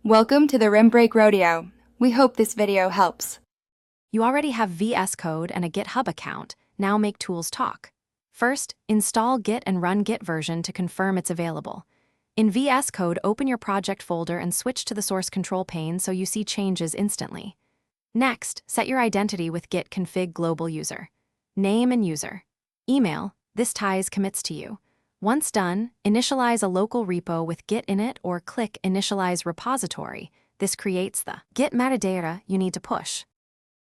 Welcome to the Rim Break Rodeo. We hope this video helps. You already have VSCode and a GitHub account. Now make tools talk. First, install Git and run Git version to confirm it's available. In VSCode, open your project folder and switch to the source control pane so you see changes instantly. Next, set your identity with Git config global user. Name and user. Email, this ties commits to you. Once done, initialize a local repo with Git in it or click Initialize Repository. This creates the Git metadata you need to push.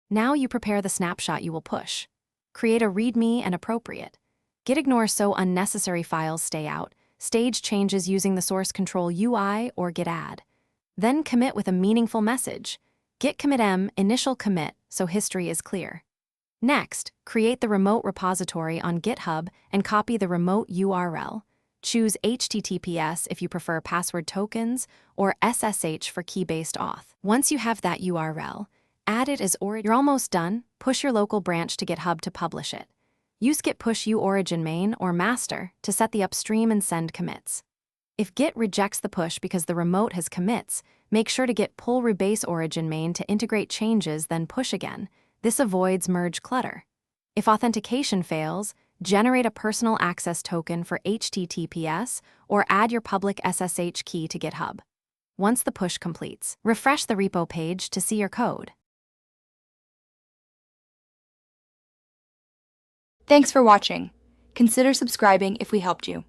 Now you prepare the snapshot you will push. Create a README and appropriate. Git ignore so unnecessary files stay out. Stage changes using the source control UI or Git add. Then commit with a meaningful message. Git commit M initial commit so history is clear. Next, create the remote repository on GitHub and copy the remote URL. Choose HTTPS if you prefer password tokens or SSH for key-based auth. Once you have that URL, add it as origin. You're almost done. Push your local branch to GitHub to publish it. Use git push uorigin main or master to set the upstream and send commits. If Git rejects the push because the remote has commits, make sure to git pull rebase origin main to integrate changes, then push again. This avoids merge clutter. If authentication fails, generate a personal access token for HTTPS or add your public SSH key to GitHub. Once the push completes, refresh the repo page to see your code. Thanks for watching. Consider subscribing if we helped you.